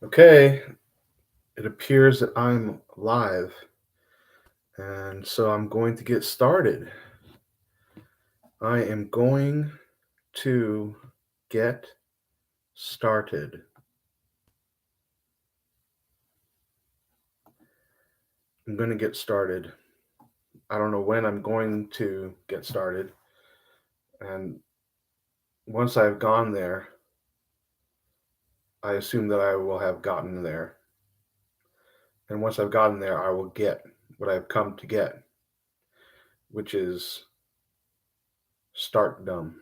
Okay, it appears that I'm live, and so I'm going to get started. I am going to get started. I'm going to get started. I don't know when I'm going to get started, and once I've gone there, I assume that I will have gotten there. And once I've gotten there, I will get what I've come to get, which is start dumb.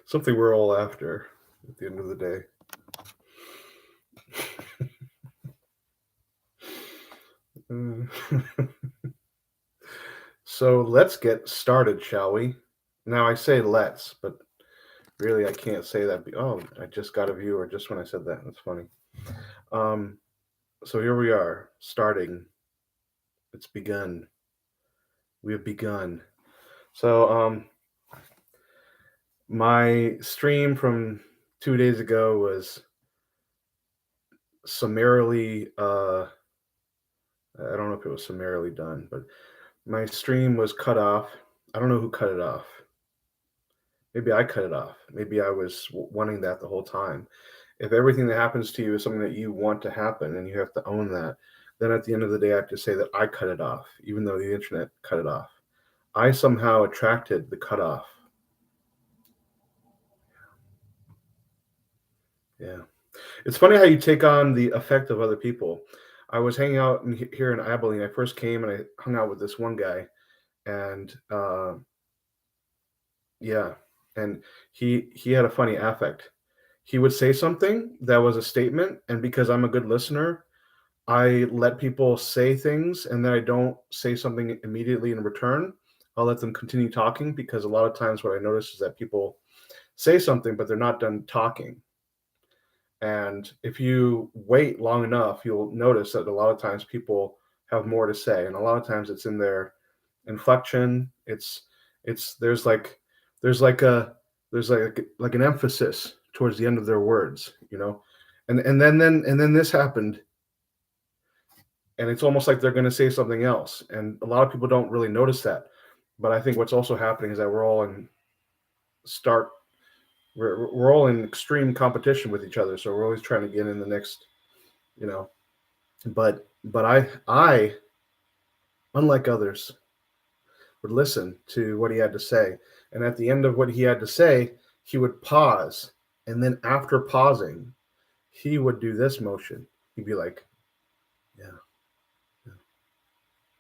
Something we're all after at the end of the day. So let's get started, shall we? Now I say let's, but really I can't say that. Oh, I just got a viewer just when I said that. That's funny. Um, so here we are, starting. It's begun. We have begun. So my stream from 2 days ago was summarily. I don't know if it was summarily done, but my stream was cut off. I don't know who cut it off. Maybe I cut it off. Maybe I was wanting that the whole time. If everything that happens to you is something that you want to happen and you have to own that, then at the end of the day, I have to say that I cut it off, even though the internet cut it off. I somehow attracted the cutoff. Yeah. It's funny how you take on the effect of other people. I was hanging out here in Abilene. I first came and I hung out with this one guy, and yeah, and he had a funny affect. He would say something that was a statement, and because I'm a good listener, I let people say things and then I don't say something immediately in return. I'll let them continue talking because a lot of times what I notice is that people say something, but they're not done talking. And if you wait long enough, you'll notice that a lot of times people have more to say. And a lot of times it's in their inflection. It's there's like a there's like an emphasis towards the end of their words, you know. And then this happened, and it's almost like they're going to say something else, and a lot of people don't really notice that. But I think what's also happening is that start we're all in extreme competition with each other, so we're always trying to get in the next, you know. But I unlike others, would listen to what he had to say, and at the end of what he had to say, he would pause, and then after pausing, he would do this motion. He'd be like, yeah, yeah,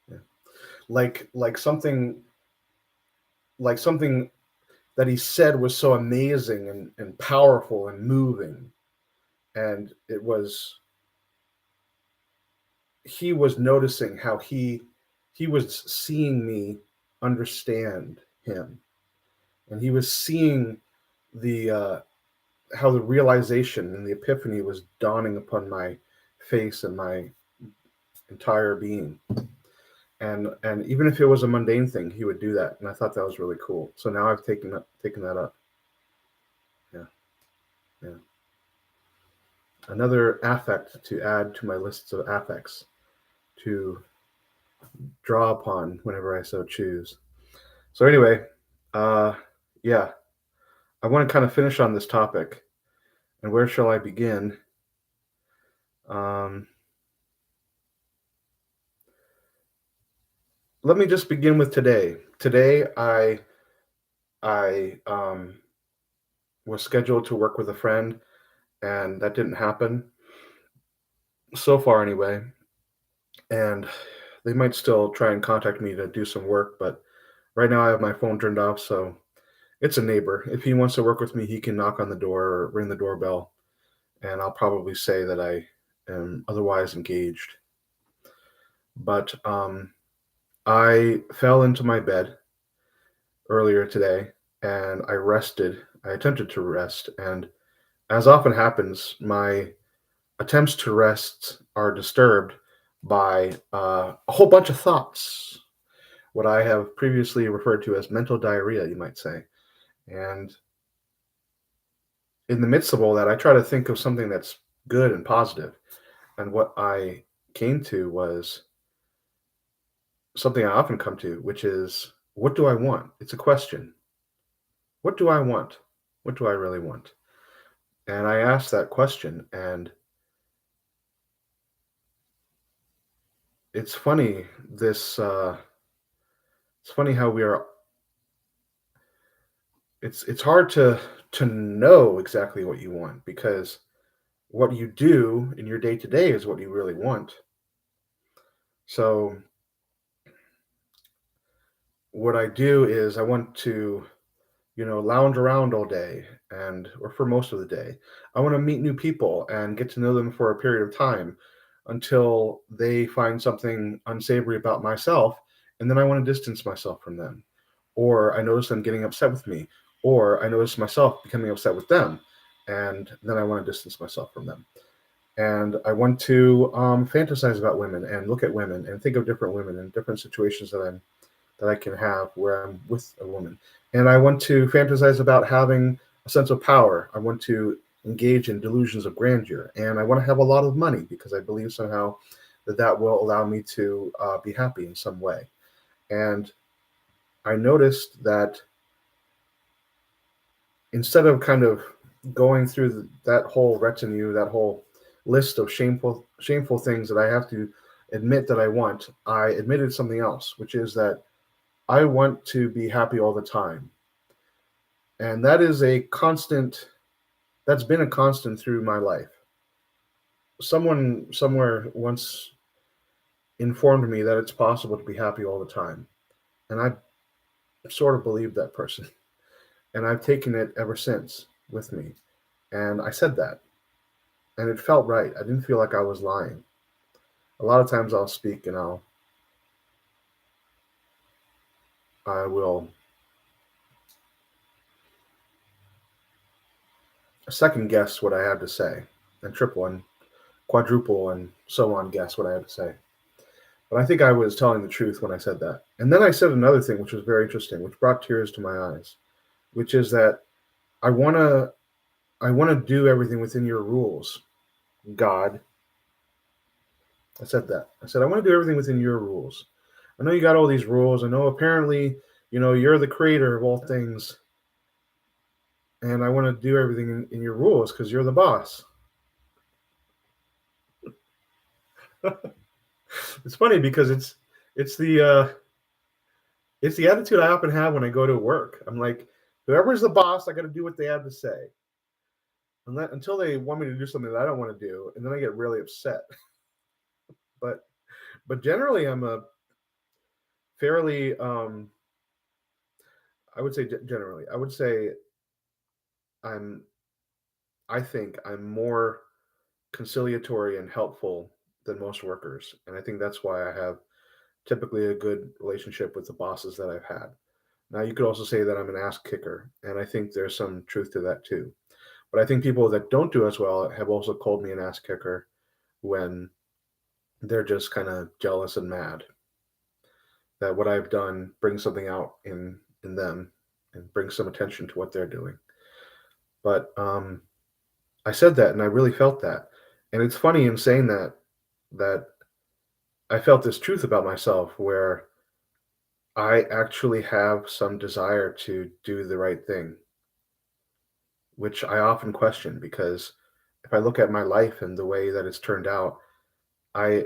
yeah. like something like something that he said was so amazing and powerful and moving. And he was noticing how he was seeing me understand him, and he was seeing the how the realization and the epiphany was dawning upon my face and my entire being. And even if it was a mundane thing, he would do that, and I thought that was really cool. So now I've taken that up. Yeah, yeah. Another affect to add to my lists of affects to draw upon whenever I so choose. So anyway, uh, yeah, I want to kind of finish on this topic. And where shall I begin? Um, Let me just begin with today. Today, I was scheduled to work with a friend, and that didn't happen so far, anyway. And they might still try and contact me to do some work, but right now I have my phone turned off, so it's a neighbor. If he wants to work with me, he can knock on the door or ring the doorbell, and I'll probably say that I am otherwise engaged. But I fell into my bed earlier today and I rested. I attempted to rest, and as often happens, my attempts to rest are disturbed by a whole bunch of thoughts, what I have previously referred to as mental diarrhea, you might say. And in the midst of all that, I try to think of something that's good and positive. And what I came to was something I often come to, which is, what do I want? It's a question. What do I want? What do I really want? And I asked that question, and it's funny. It's funny how we are. It's hard to know exactly what you want because what you do in your day to day is what you really want. So what I do is I want to, lounge around all day and or for most of the day. I want to meet new people and get to know them for a period of time until they find something unsavory about myself, and then I want to distance myself from them. Or I notice them getting upset with me, or I notice myself becoming upset with them, and then I want to distance myself from them. And I want to fantasize about women and look at women and think of different women and different situations that I can have where I'm with a woman. And I want to fantasize about having a sense of power. I want to engage in delusions of grandeur. And I want to have a lot of money because I believe somehow that will allow me to be happy in some way. And I noticed that instead of kind of going through that whole retinue, that whole list of shameful things that I have to admit that I want, I admitted something else, which is that I want to be happy all the time. And that is a constant, that's been a constant through my life. Someone somewhere once informed me that it's possible to be happy all the time. And I sort of believed that person. And I've taken it ever since with me. And I said that. And it felt right. I didn't feel like I was lying. A lot of times I'll speak and I will second guess what I had to say and triple and quadruple and so on guess what I had to say. But I think I was telling the truth when I said that. And then I said another thing which was very interesting, which brought tears to my eyes, which is that I want to I want to do everything within your rules, God. I said that. I said I want to do everything within your rules. I know you got all these rules. I know apparently, you're the creator of all things, and I want to do everything in your rules because you're the boss. It's funny because it's the it's the attitude I often have when I go to work. I'm like, whoever's the boss, I got to do what they have to say, until they want me to do something that I don't want to do, and then I get really upset. But generally, I'm a fairly I would say generally, I would say I'm I think I'm more conciliatory and helpful than most workers, and I think that's why I have typically a good relationship with the bosses that I've had. Now, you could also say that I'm an ass kicker, and I think there's some truth to that too. But I think people that don't do as well have also called me an ass kicker when they're just kind of jealous and mad that what I've done brings something out in them and brings some attention to what they're doing. But I said that, and I really felt that. And it's funny in saying that I felt this truth about myself where I actually have some desire to do the right thing, which I often question because if I look at my life and the way that it's turned out, I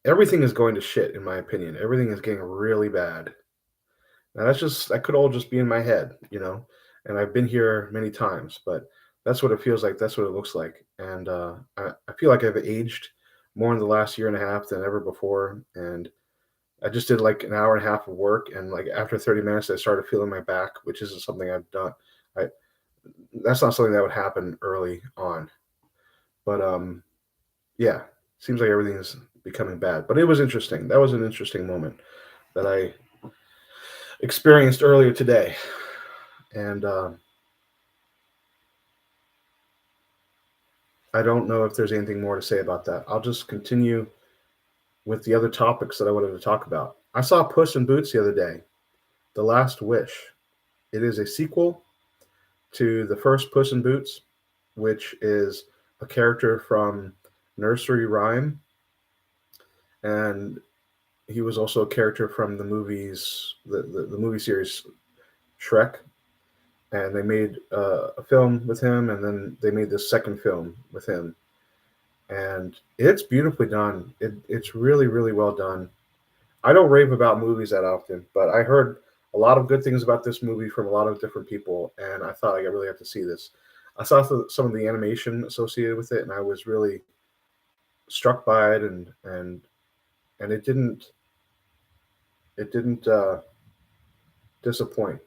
everything is going to shit in my opinion. Everything is getting really bad. Now that could all just be in my head. And I've been here many times, but that's what it feels like. That's what it looks like. And I feel like I've aged more in the last year and a half than ever before. And I just did like an hour and a half of work, and like after 30 minutes, I started feeling my back, which isn't something I've done. I That's not something that would happen early on. But yeah, seems like everything is becoming bad. But it was interesting. That was an interesting moment that I experienced earlier today, and I don't know if there's anything more to say about that. I'll just continue with the other topics that I wanted to talk about. I saw Puss in Boots the other day, The Last Wish. It is a sequel to the first Puss in Boots, which is a character from Nursery Rhyme, and he was also a character from the movies, the movie series Shrek, and they made a film with him, and then they made this second film with him, and it's beautifully done. It's really really well done. I don't rave about movies that often, but I heard a lot of good things about this movie from a lot of different people, and I thought I really have to see this. I saw some of the animation associated with it, and I was really struck by it, and it didn't disappoint.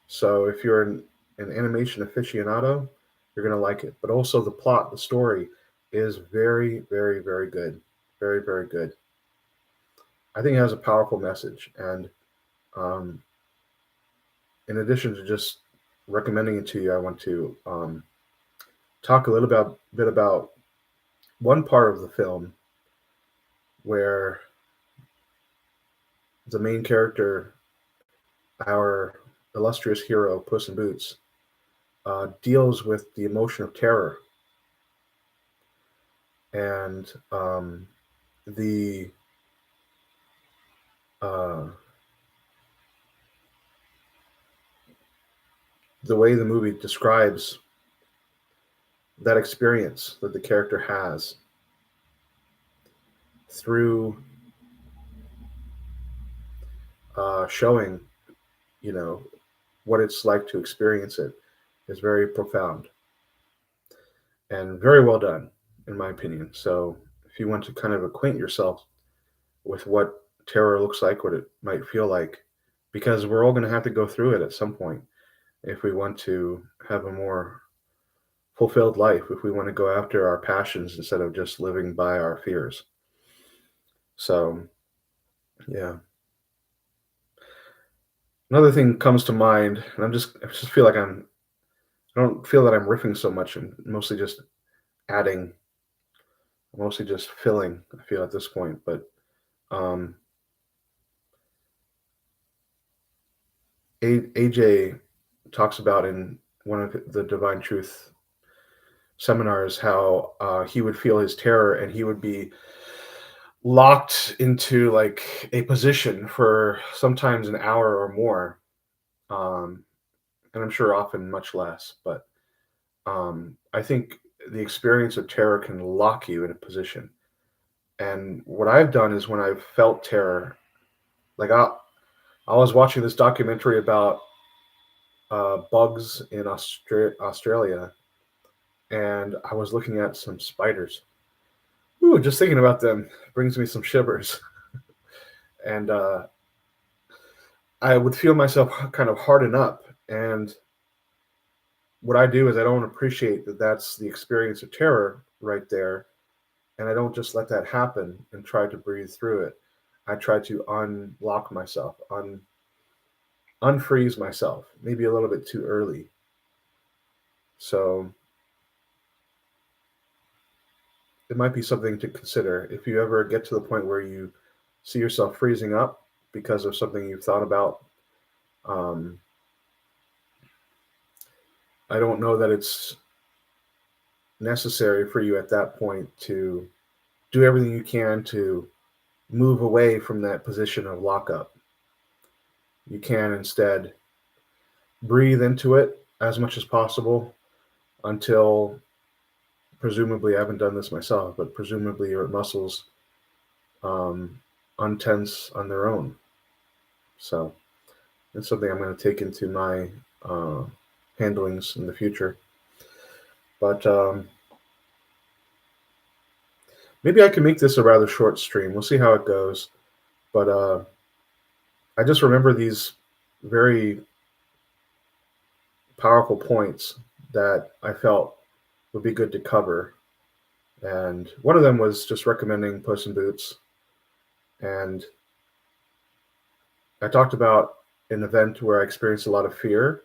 So if you're an animation aficionado, you're gonna like it. But also the plot, the story, is very, very, very good. Very, very good. I think it has a powerful message, and um, in addition to just recommending it to you, I want to talk a bit about one part of the film where the main character, our illustrious hero, Puss in Boots, deals with the emotion of terror and the uh, the way the movie describes that experience that the character has through showing, you know, what it's like to experience it is very profound and very well done, in my opinion. So, if you want to kind of acquaint yourself with what terror looks like, what it might feel like, because we're all going to have to go through it at some point if we want to have a more fulfilled life, if we want to go after our passions instead of just living by our fears. So, yeah. Another thing comes to mind, and I just feel like I don't feel that I'm riffing so much and mostly just adding, mostly just filling, I feel at this point. But um, AJ talks about in one of the Divine Truth seminars how he would feel his terror and he would be locked into like a position for sometimes an hour or more. Um, and I'm sure often much less, but I think the experience of terror can lock you in a position. And what I've done is when I've felt terror, like I was watching this documentary about bugs in Australia, and I was looking at some spiders. Ooh, just thinking about them brings me some shivers. And I would feel myself kind of harden up. And what I do is I don't appreciate that that's the experience of terror right there. And I don't just let that happen and try to breathe through it. I try to unlock myself, unfreeze myself, maybe a little bit too early. So it might be something to consider if you ever get to the point where you see yourself freezing up because of something you've thought about. Um, I don't know that it's necessary for you at that point to do everything you can to move away from that position of lockup. You can instead breathe into it as much as possible until, presumably, I haven't done this myself, but presumably your muscles um, untense on their own. So it's something I'm going to take into my uh, handlings in the future. But maybe I can make this a rather short stream. We'll see how it goes. But I just remember these very powerful points that I felt would be good to cover. And one of them was just recommending Puss in Boots. And I talked about an event where I experienced a lot of fear.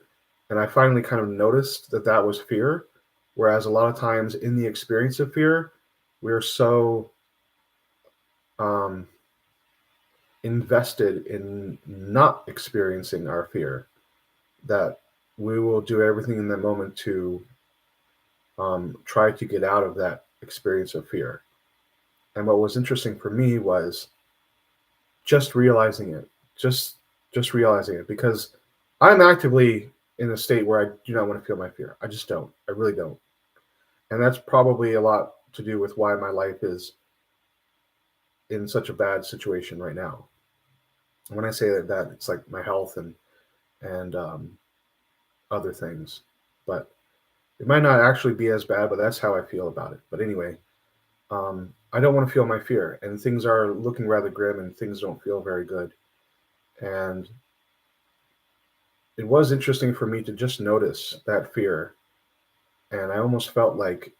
And I finally kind of noticed that that was fear. Whereas a lot of times in the experience of fear, we're so um, invested in not experiencing our fear that we will do everything in that moment to try to get out of that experience of fear. And what was interesting for me was just realizing it, just just realizing it, because I'm actively in a state where I do not want to feel my fear. I just don't. I really don't. And that's probably a lot to do with why my life is in such a bad situation right now. When I say that, it's like my health and other things, but it might not actually be as bad. But that's how I feel about it. But anyway, I don't want to feel my fear, and things are looking rather grim, and things don't feel very good. And it was interesting for me to just notice that fear, and I almost felt like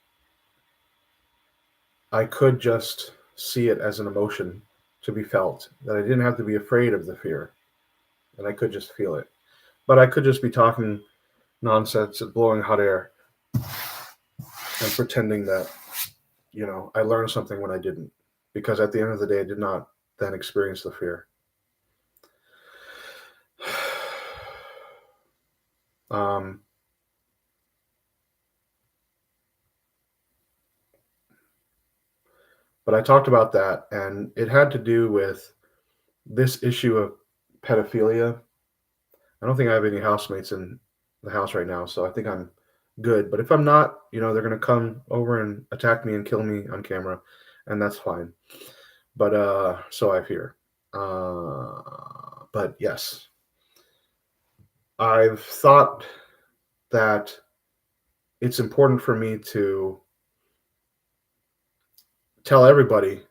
I could just see it as an emotion to be felt, that I didn't have to be afraid of the fear, and I could just feel it. But I could just be talking nonsense and blowing hot air and pretending that, I learned something when I didn't. Because at the end of the day, I did not then experience the fear. Um, but I talked about that, and it had to do with this issue of pedophilia. I don't think I have any housemates in the house right now, so I think I'm good. But if I'm not, they're gonna come over and attack me and kill me on camera, and that's fine. But so I fear. But yes, I've thought that it's important for me to tell everybody,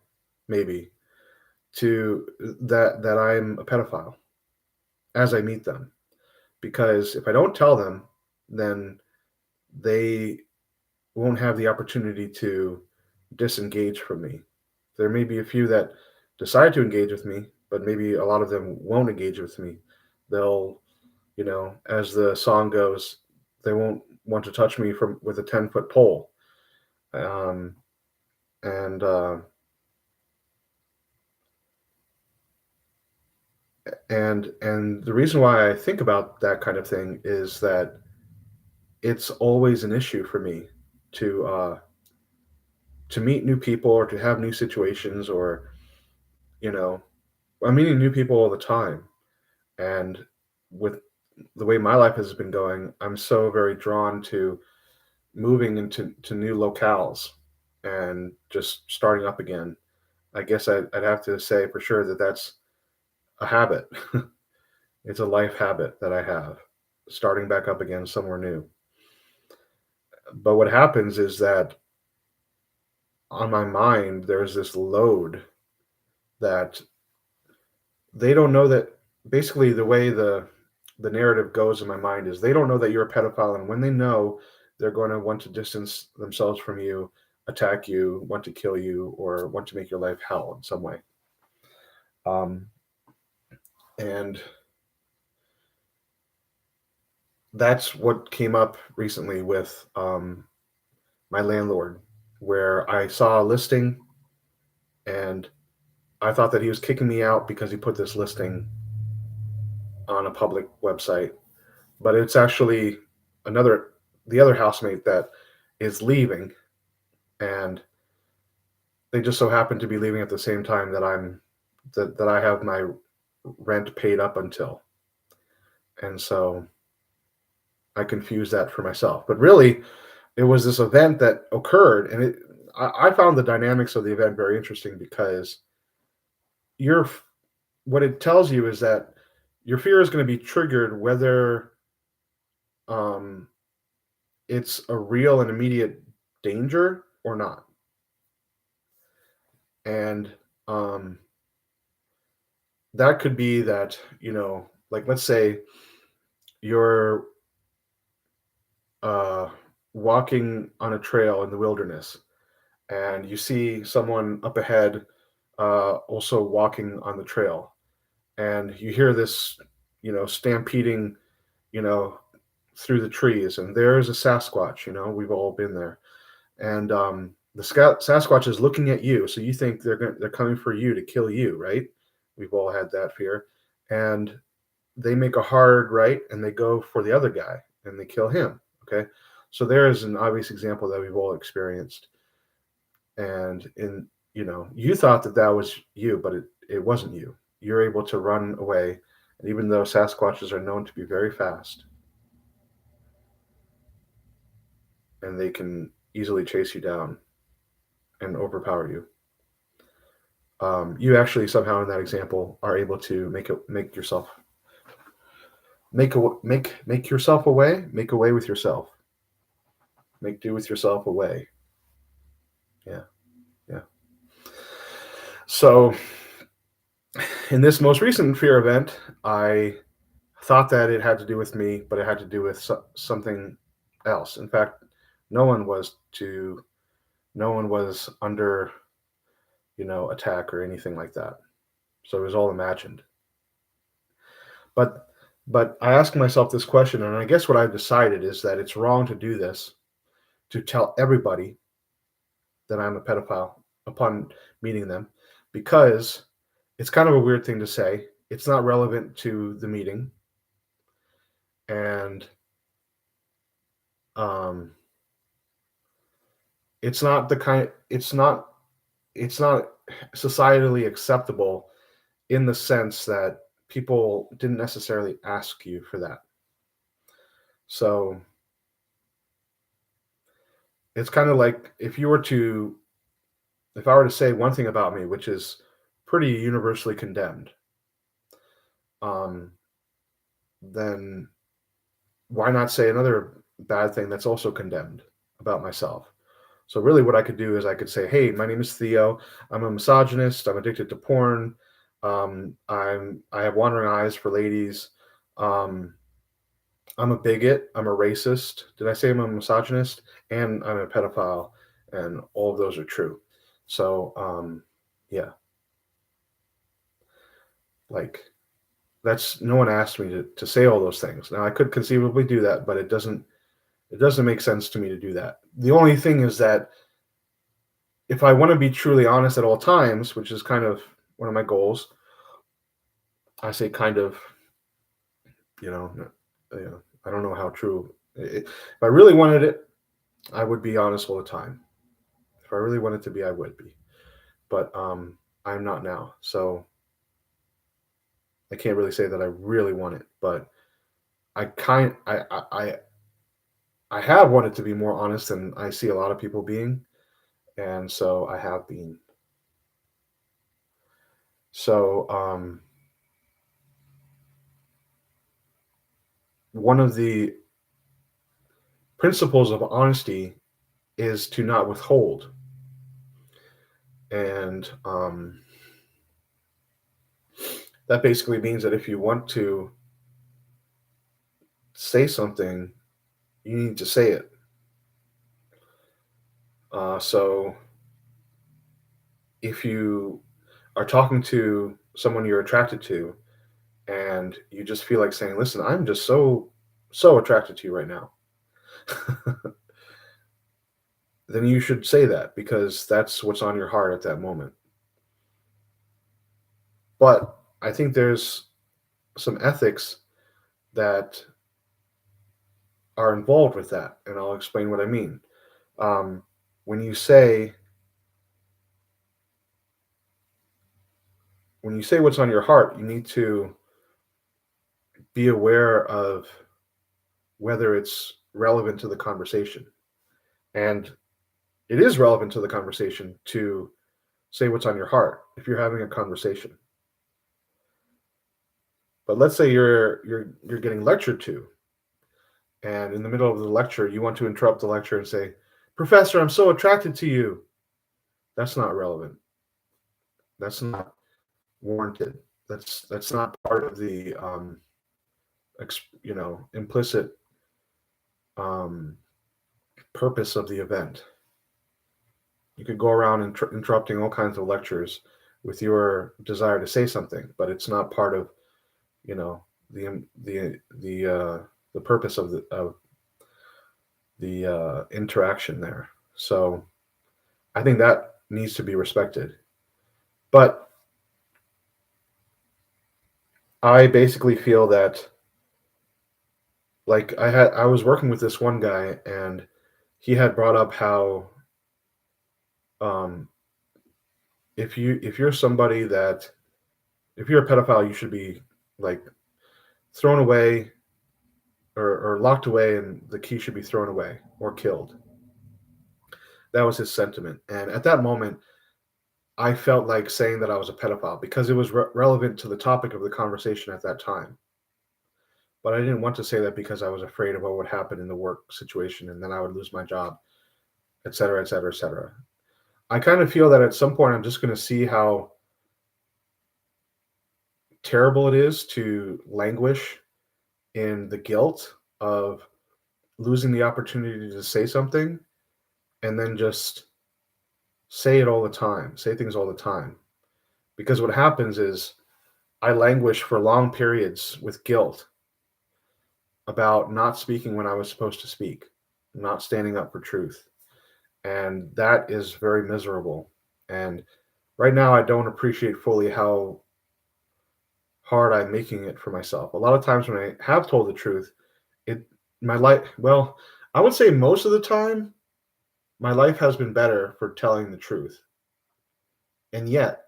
maybe, to that I'm a pedophile as I meet them, because if I don't tell them, then they won't have the opportunity to disengage from me. There may be a few that decide to engage with me, but maybe a lot of them won't engage with me. They'll, as the song goes, they won't want to touch me from with a 10-foot pole. Um, and and the reason why I think about that kind of thing is that it's always an issue for me to uh, to meet new people or to have new situations, or you know I'm meeting new people all the time. And with the way my life has been going, I'm so very drawn to moving into new locales and just starting up again. I guess I'd have to say for sure that that's a habit. It's a life habit that I have, starting back up again somewhere new. But what happens is that on my mind, there's this load that they don't know that. Basically, the way the narrative goes in my mind is they don't know that you're a pedophile, and when they know, they're going to want to distance themselves from you, attack you, want to kill you, or want to make your life hell in some way. Um, and that's what came up recently with my landlord, where I saw a listing and I thought that he was kicking me out because he put this listing on a public website, but it's actually another the other housemate that is leaving, and they just so happen to be leaving at the same time that I have my rent paid up until. And so I confused that for myself. But really, it was this event that occurred, and I found the dynamics of the event very interesting because you're what it tells you is that your fear is going to be triggered whether um, it's a real and immediate danger or not. And that could be that, like let's say you're uh, walking on a trail in the wilderness and you see someone up ahead also walking on the trail, and you hear this, stampeding, you know, through the trees, and there's a Sasquatch. We've all been there, and the Sasquatch is looking at you, so you think they're coming for you to kill you, right? We've all had that fear, and they make a hard right and they go for the other guy, and they kill him. Okay, so there is an obvious example that we've all experienced, and you thought that that was you, but it wasn't you. You're able to run away, and even though Sasquatches are known to be very fast, and they can easily chase you down and overpower you, you actually somehow in that example are able to make yourself away, make away with yourself, make do with yourself away. Yeah, yeah. So in this most recent fear event, I thought that it had to do with me, but it had to do with something else. In fact, no one was to no one was under attack or anything like that. So it was all imagined. But I asked myself this question, and I guess what I've decided is that it's wrong to do this, to tell everybody that I'm a pedophile upon meeting them, because it's kind of a weird thing to say. It's not relevant to the meeting, and um, it's not the kind. It's not societally acceptable in the sense that people didn't necessarily ask you for that. So it's kind of like if I were to say one thing about me, which is pretty universally condemned, um, then why not say another bad thing that's also condemned about myself? So really what I could do is I could say, hey, my name is Theo. I'm a misogynist. I'm addicted to porn. I have wandering eyes for ladies. Um, I'm a bigot. I'm a racist. Did I say I'm a misogynist? And I'm a pedophile. And all of those are true. So, yeah, like that's no one asked me to say all those things. Now I could conceivably do that, but it doesn't make sense to me to do that. The only thing is that if I want to be truly honest at all times, which is kind of one of my goals, I say kind of, you know, I don't know how true. If I really wanted it, I would be honest all the time. If I really wanted to be, I would be. But I'm not now, so I can't really say that I really want it. But I kind I have wanted to be more honest than I see a lot of people being, and so I have been. So one of the principles of honesty is to not withhold, and that basically means that if you want to say something, you need to say it. So if you are talking to someone you're attracted to, and you just feel like saying, "Listen, I'm just so attracted to you right now," then you should say that because that's what's on your heart at that moment. But I think there's some ethics that are involved with that, and I'll explain what I mean. Um, when you say what's on your heart, you need to be aware of whether it's relevant to the conversation. And it is relevant to the conversation to say what's on your heart if you're having a conversation. But let's say you're getting lectured to, and in the middle of the lecture, you want to interrupt the lecture and say, "Professor, I'm so attracted to you." That's not relevant. That's not warranted. That's not part of the implicit um, purpose of the event. You could go around interrupting all kinds of lectures with your desire to say something, but it's not part of the purpose of the interaction there. So I think that needs to be respected. But I basically feel that Like I was working with this one guy, and he had brought up how um, if you're somebody that if you're a pedophile, you should be like thrown away or locked away, and the key should be thrown away or killed. That was his sentiment. And at that moment, I felt like saying that I was a pedophile because it was relevant to the topic of the conversation at that time. But I didn't want to say that because I was afraid of what would happen in the work situation, and then I would lose my job, et cetera, et cetera, et cetera. I kind of feel that at some point I'm just going to see how terrible it is to languish in the guilt of losing the opportunity to say something and then just say it all the time, say things all the time. Because what happens is I languish for long periods with guilt about not speaking when I was supposed to speak, not standing up for truth. And that is very miserable. And right now, I don't appreciate fully how hard I'm making it for myself. A lot of times when I have told the truth, it my life, well, I would say most of the time, my life has been better for telling the truth. And yet,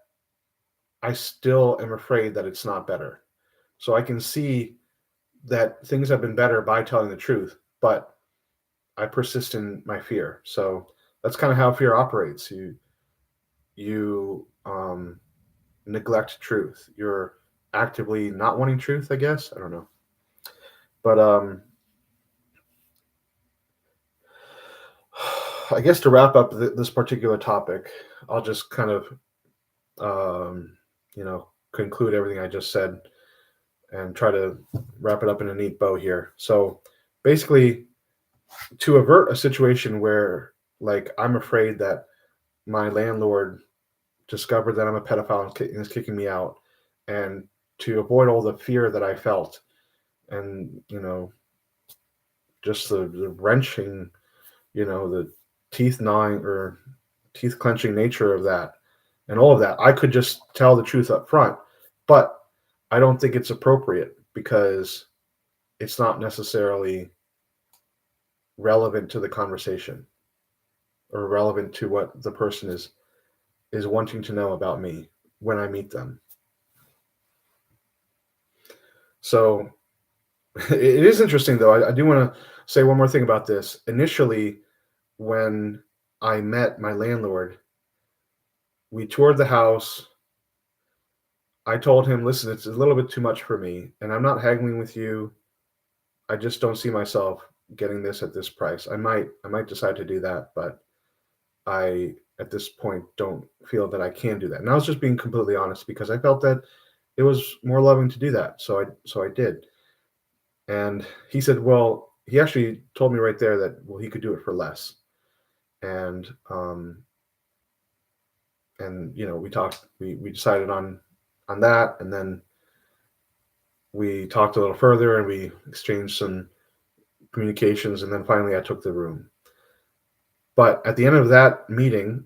I still am afraid that it's not better. So I can see that things have been better by telling the truth, but I persist in my fear. So that's kind of how fear operates. You neglect truth. You're actively not wanting truth, I guess. I don't know. But I guess to wrap up this particular topic, I'll just kind of um, conclude everything I just said and try to wrap it up in a neat bow here. So basically, to avert a situation where like I'm afraid that my landlord discovered that I'm a pedophile and is kicking me out, and to avoid all the fear that I felt, and just the wrenching, the teeth gnawing or teeth clenching nature of that, and all of that, I could just tell the truth up front. But I don't think it's appropriate because it's not necessarily relevant to the conversation or relevant to what the person is wanting to know about me when I meet them. So it is interesting, though. I do want to say one more thing about this. Initially, when I met my landlord, we toured the house. I told him, listen, it's a little bit too much for me, and I'm not haggling with you. I just don't see myself getting this at this price. I might decide to do that, but I at this point don't feel that I can do that. And I was just being completely honest because I felt that it was more loving to do that. So I did. And he said, well, he actually told me right there that well he could do it for less. And we talked we decided on that, and then we talked a little further and we exchanged some communications, and then finally I took the room. But at the end of that meeting,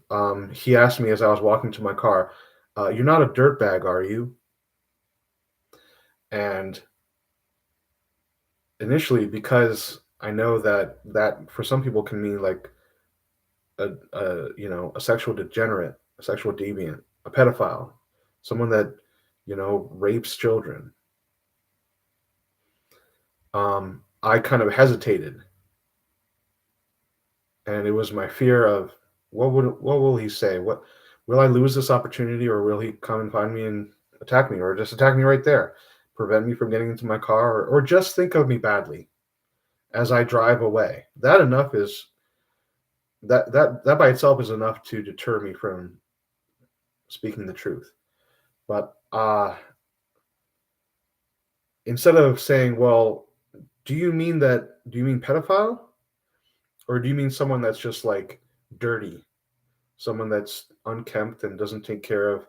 he asked me as I was walking to my car, "You're not a dirtbag, are you?" And initially, because I know that for some people can mean like a sexual degenerate, a sexual deviant, a pedophile, someone that rapes children. I kind of hesitated, and it was my fear of what will he say? What will I lose this opportunity, or will he come and find me and attack me, or just attack me right there, prevent me from getting into my car, or just think of me badly as I drive away? That by itself is enough to deter me from speaking the truth. But instead of saying, "Well, do you mean pedophile, or do you mean someone that's just like dirty, someone that's unkempt and doesn't take care of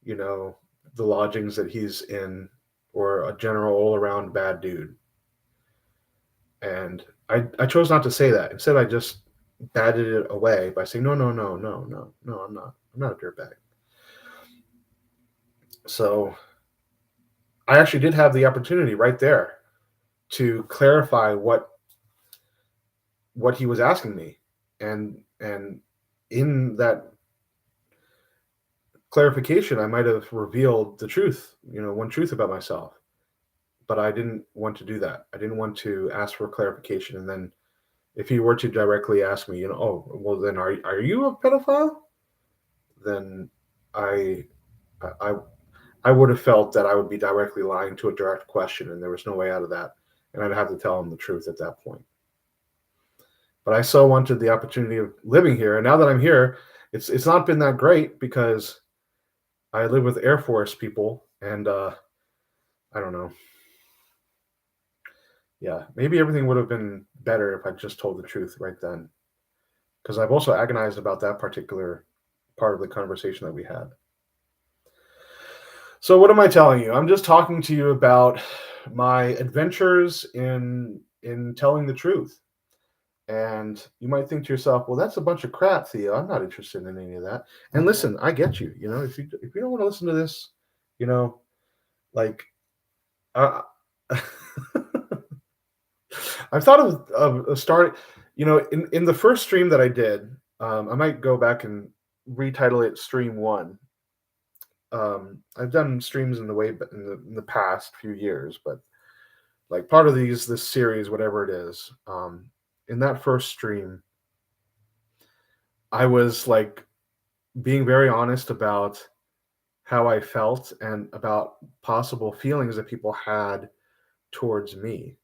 you know, the lodgings that he's in, or a general all around bad dude?" And I chose not to say that. Instead, I just batted it away by saying, no, no, no, no, no, no, I'm not. I'm not a dirtbag. So I actually did have the opportunity right there to clarify what he was asking me, and in that clarification, I might have revealed the truth, one truth about myself. But I didn't want to do that. I didn't want to ask for clarification, and then if he were to directly ask me, oh, well, then are you a pedophile? Then I I I would have felt that I would be directly lying to a direct question, and there was no way out of that, and I'd have to tell him the truth at that point. But I so wanted the opportunity of living here, and now that I'm here, it's not been that great because I live with Air Force people, and I don't know. Yeah, maybe everything would have been better if I just told the truth right then. Because I've also agonized about that particular part of the conversation that we had. So what am I telling you? I'm just talking to you about my adventures in telling the truth. And you might think to yourself, well, that's a bunch of crap, Theo. I'm not interested in any of that. And listen, I get you. If you don't want to listen to this, like uh, I've thought of starting, in the first stream that I did, I might go back and retitle it Stream One. I've done streams in the past few years, but like part of this series, whatever it is, in that first stream, I was like being very honest about how I felt and about possible feelings that people had towards me.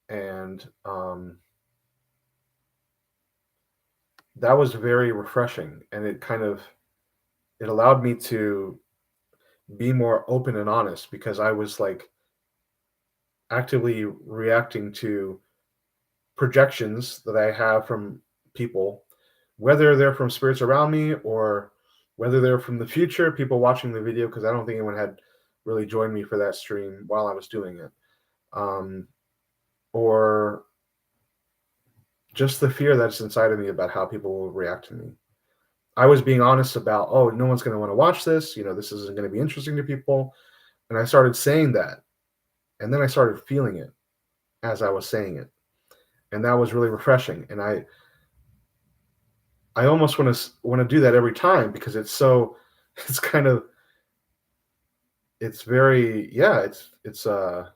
And that was very refreshing, and it allowed me to be more open and honest because I was like actively reacting to projections that I have from people, whether they're from spirits around me or whether they're from the future, people watching the video, because I don't think anyone had really joined me for that stream while I was doing it. Or just the fear that's inside of me about how people will react to me. I was being honest about, oh, no one's going to want to watch this. This isn't going to be interesting to people. And I started saying that. And then I started feeling it as I was saying it. And that was really refreshing. And I almost want to do that every time because it's very, yeah, it's I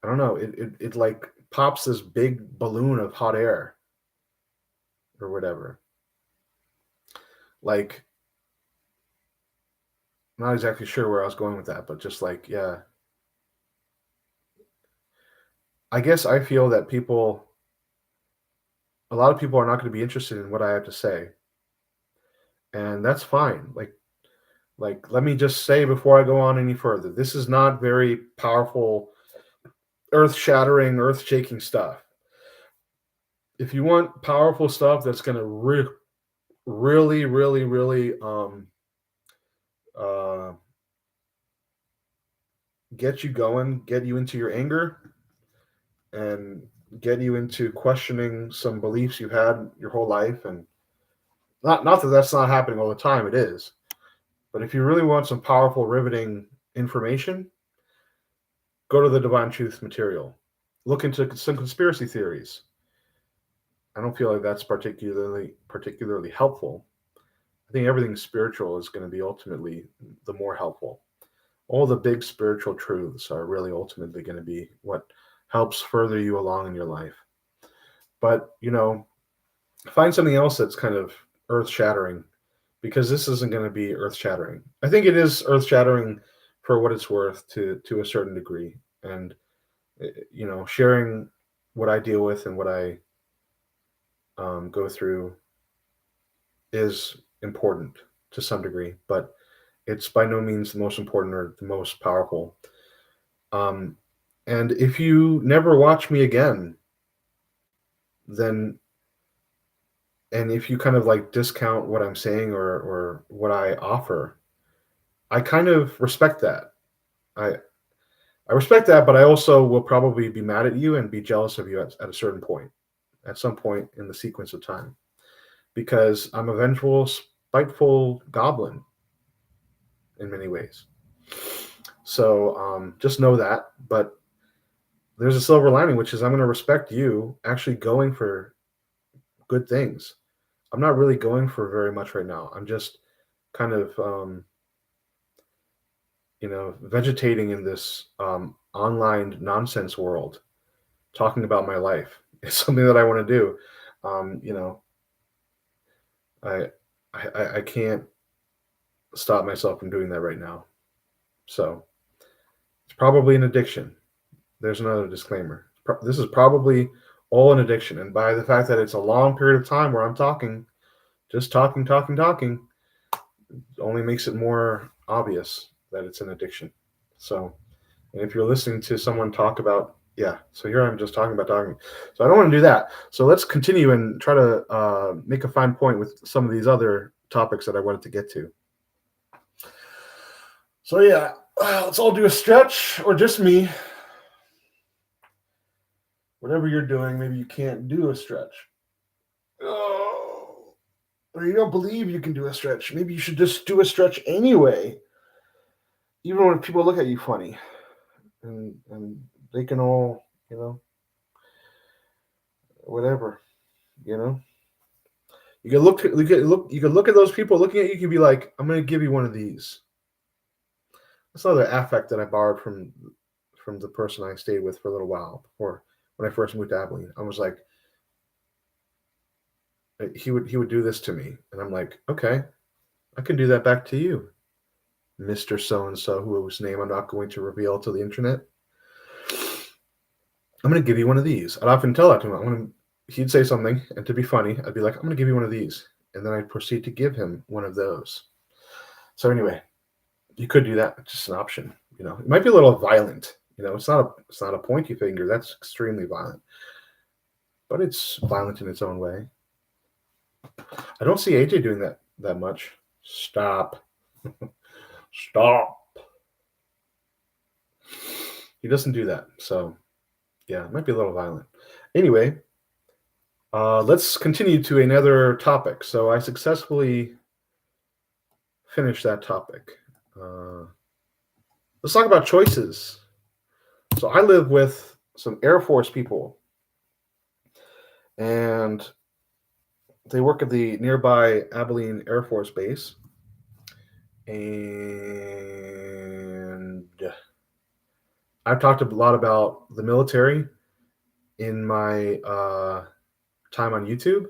don't know, it like pops this big balloon of hot air or whatever. Like, I'm not exactly sure where I was going with that, but just like, yeah. I guess I feel that a lot of people are not going to be interested in what I have to say. And that's fine. Like let me just say before I go on any further, this is not very powerful, earth-shattering, earth-shaking stuff. If you want powerful stuff that's going to really, really, really get you going, get you into your anger, and get you into questioning some beliefs you've had your whole life, and not that that's not happening all the time, it is. But if you really want some powerful, riveting information, go to the Divine Truth material. Look into some conspiracy theories. I don't feel like that's particularly helpful. I think everything spiritual is going to be ultimately the more helpful. All the big spiritual truths are really ultimately going to be what helps further you along in your life. But, find something else that's kind of earth-shattering, because this isn't going to be earth-shattering. I think it is earth-shattering for what it's worth to a certain degree. And, sharing what I deal with and what I go through is important to some degree, but it's by no means the most important or the most powerful. And if you never watch me again, then, and if you kind of like discount what I'm saying or what I offer, I kind of respect that. I I respect that, but I also will probably be mad at you and be jealous of you at a certain point, at some point in the sequence of time, because I'm a vengeful, spiteful goblin in many ways. So just know that. But there's a silver lining, which is I'm going to respect you actually going for good things. I'm not really going for very much right now. I'm just kind of, vegetating in this online nonsense world, talking about my life. It's something that I want to do. Um, you know, I, I can't stop myself from doing that right now. So it's probably an addiction. There's another disclaimer. This is probably all an addiction. And by the fact that it's a long period of time where I'm talking, just talking, talking, talking, only makes it more obvious that it's an addiction. So, and if you're listening to someone talk about, yeah, so here I'm just talking about talking. So I don't want to do that. So let's continue and try to make a fine point with some of these other topics that I wanted to get to. So yeah, let's all do a stretch, or just me. Whatever you're doing, maybe you can't do a stretch. Oh, or you don't believe you can do a stretch. Maybe you should just do a stretch anyway, even when people look at you funny, and they can all, whatever, you know. You can look at those people looking at you. You can be like, I'm going to give you one of these. That's another affect that I borrowed from the person I stayed with for a little while before when I first moved to Abilene. I was like, he would do this to me, and I'm like, okay, I can do that back to you, Mister So and So, whose name I'm not going to reveal to the internet. I'm going to give you one of these. I'd often tell that to him. He'd say something, and to be funny, I'd be like, I'm going to give you one of these, and then I'd proceed to give him one of those. So anyway, you could do that. It's just an option. It might be a little violent. It's not a pointy finger. That's extremely violent, but it's violent in its own way. I don't see AJ doing that much. Stop. Stop. He doesn't do that. So yeah, it might be a little violent. Anyway, let's continue to another topic. So I successfully finished that topic. Let's talk about choices. So I live with some Air Force people, and they work at the nearby Abilene Air Force Base. And I've talked a lot about the military in my time on YouTube,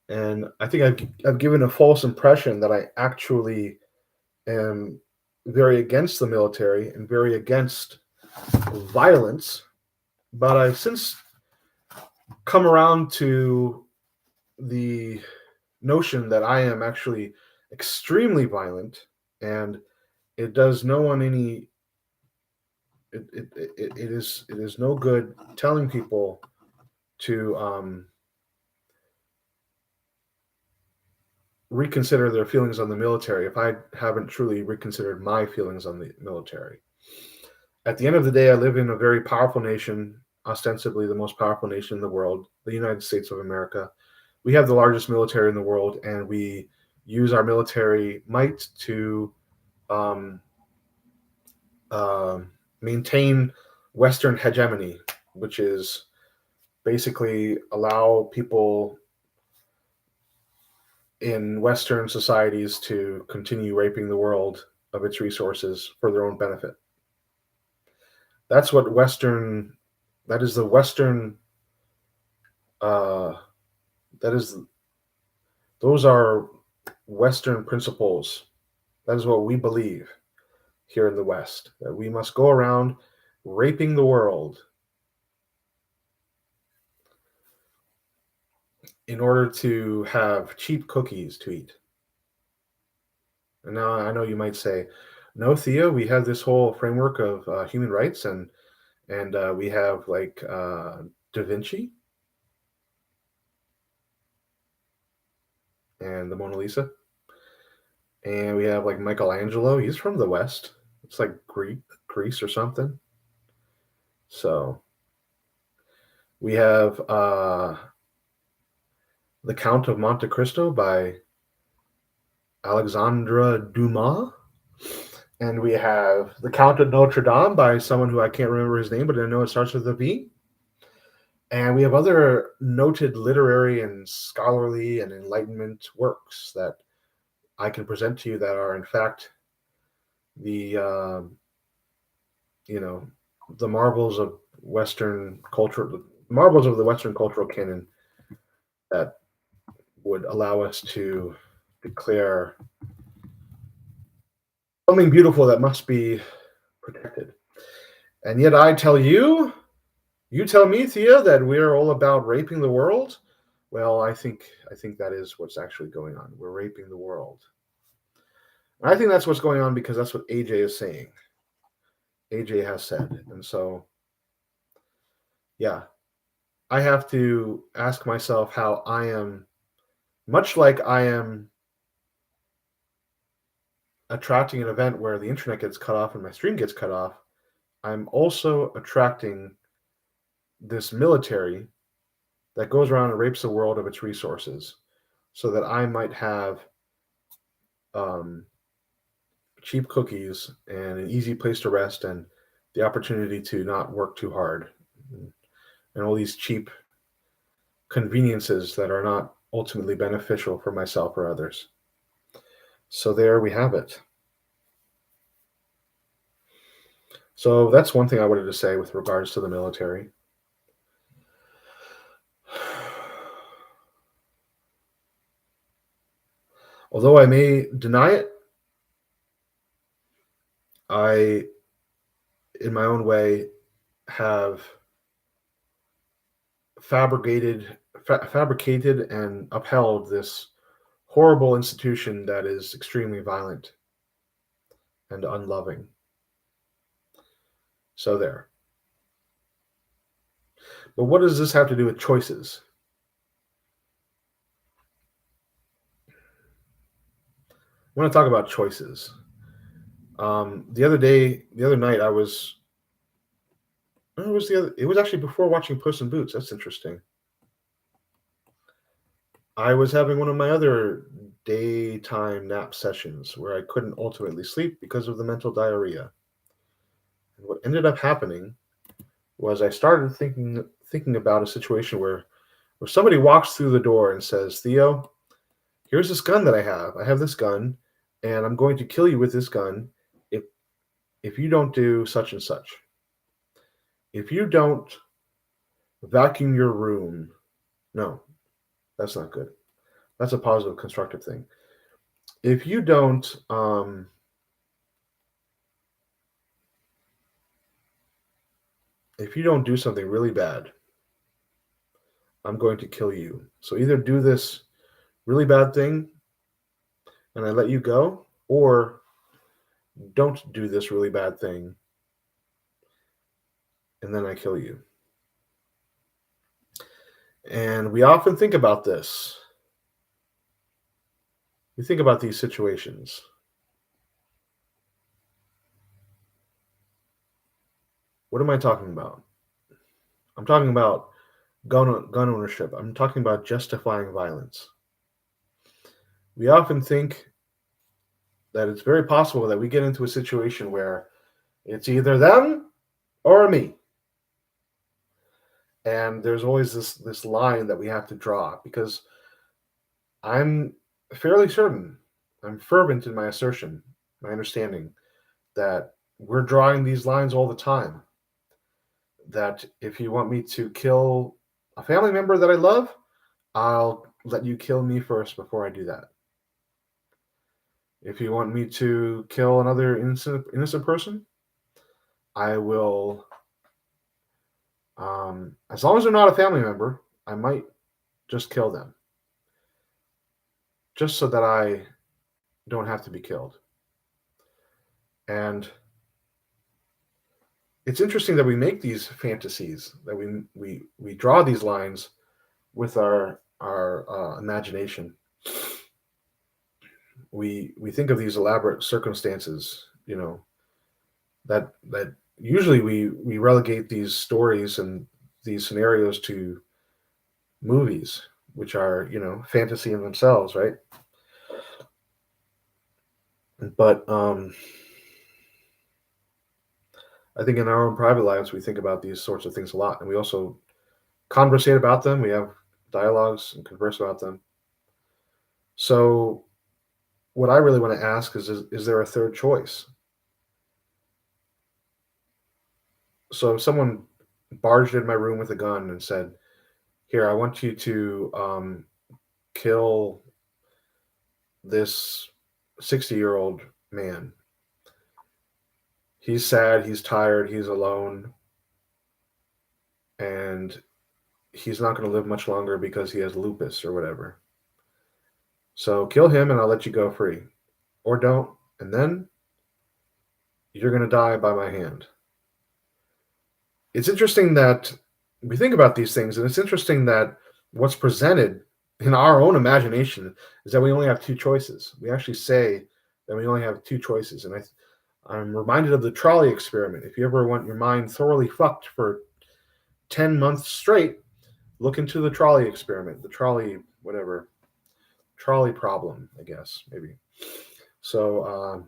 and I think I've given a false impression that I actually am very against the military and very against violence. But I've since come around to the notion that I am actually extremely violent, and it does no one any. It is no good telling people to reconsider their feelings on the military if I haven't truly reconsidered my feelings on the military. At the end of the day, I live in a very powerful nation, ostensibly the most powerful nation in the world, the United States of America. We have the largest military in the world, and we use our military might to um, uh, maintain Western hegemony, which is basically allow people in Western societies to continue raping the world of its resources for their own benefit. That's what Western. That is the Western. Uh, that is. Those are Western principles. That is what we believe here in the West. That we must go around raping the world in order to have cheap cookies to eat. And now I know you might say, "No, Theo, we have this whole framework of human rights, and we have like Da Vinci and the Mona Lisa, and we have like Michelangelo. He's from the West. It's like Greece or something. So we have the Count of Monte Cristo by Alexandre Dumas, And we have The Count of Notre Dame by someone who I can't remember his name, but I know it starts with a V. And we have other noted literary and scholarly and enlightenment works that I can present to you that are, in fact, the you know the marvels of Western culture, the marvels of the Western cultural canon that would allow us to declare something beautiful that must be protected. And yet I tell you, you tell me, Thea, that we're all about raping the world. Well, I think that is what's actually going on. We're raping the world. And I think that's what's going on because that's what AJ is saying. AJ has said. And so, yeah, I have to ask myself how I am, much like I am attracting an event where the internet gets cut off and my stream gets cut off, I'm also attracting this military that goes around and rapes the world of its resources so that I might have um, cheap cookies and an easy place to rest and the opportunity to not work too hard and all these cheap conveniences that are not ultimately beneficial for myself or others. So there we have it. So that's one thing I wanted to say with regards to the military. Although I may deny it, I, in my own way, have fabricated and upheld this horrible institution that is extremely violent and unloving. So there. But what does this have to do with choices? I want to talk about choices. The other night, I was. It was the other. It was actually before watching Puss in Boots. That's interesting. I was having one of my other daytime nap sessions where I couldn't ultimately sleep because of the mental diarrhea. And what ended up happening was I started thinking about a situation where somebody walks through the door and says, "Theo, here's this gun that I have. I have this gun, and I'm going to kill you with this gun if if you don't do such and such. If you don't vacuum your room." No, that's not good. That's a positive, constructive thing. If you don't, if you don't do something really bad, I'm going to kill you. So either do this really bad thing and I let you go, or don't do this really bad thing and then I kill you. And we often think about this. We think about these situations. What am I talking about? I'm talking about gun ownership. I'm talking about justifying violence. We often think that it's very possible that we get into a situation where it's either them or me. And there's always this line that we have to draw because I'm fairly certain, I'm fervent in my assertion, my understanding that we're drawing these lines all the time. That if you want me to kill a family member that I love, I'll let you kill me first before I do that. If you want me to kill another innocent person, I will. As long as they're not a family member, I might just kill them, just so that I don't have to be killed. And it's interesting that we make these fantasies, that we draw these lines with our imagination. We think of these elaborate circumstances, that usually we relegate these stories and these scenarios to movies, which are fantasy in themselves, right? But I think in our own private lives, we think about these sorts of things a lot, and we also conversate about them. We have dialogues and converse about them. So, what I really want to ask is there a third choice? So, if someone barged in my room with a gun and said, "Here, I want you to kill this 60-year-old man. He's sad, he's tired, he's alone, and he's not going to live much longer because he has lupus or whatever. So kill him and I'll let you go free. Or don't. And then you're going to die by my hand." It's interesting that we think about these things, and it's interesting that what's presented in our own imagination is that we only have two choices. We actually say that we only have two choices. And I'm reminded of the trolley experiment. If you ever want your mind thoroughly fucked for 10 months straight, look into the trolley experiment, the trolley, whatever, trolley problem, I guess, maybe. So,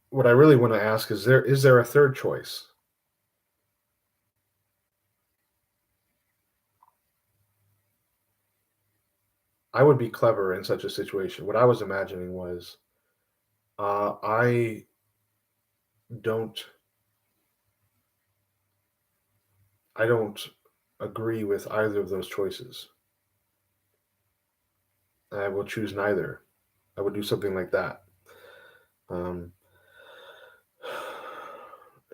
what I really want to ask is there a third choice? I would be clever in such a situation. What I was imagining was I don't I don't agree with either of those choices. I will choose neither. I would do something like that. Um,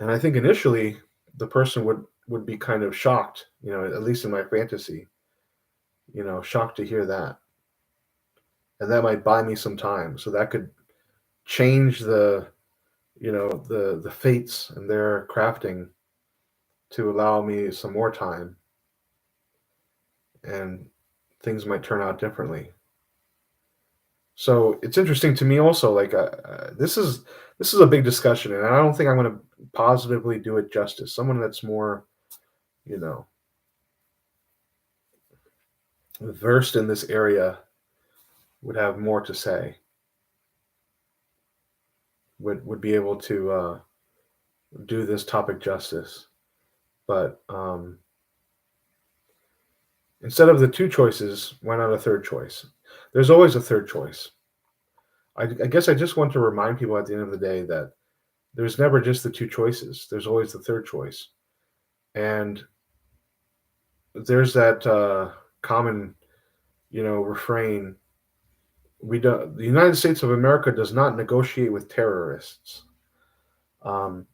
and I think initially the person would be kind of shocked, at least in my fantasy, shocked to hear that. And that might buy me some time. So that could change the fates and their crafting to allow me some more time, and things might turn out differently. So it's interesting to me also, like, this is a big discussion, and I don't think I'm going to positively do it justice. Someone that's more, you know, versed in this area would have more to say. Would be able to do this topic justice. But instead of the two choices, why not a third choice? There's always a third choice. I guess I just want to remind people at the end of the day that there's never just the two choices. There's always the third choice. And there's that common, refrain. The United States of America does not negotiate with terrorists. Um,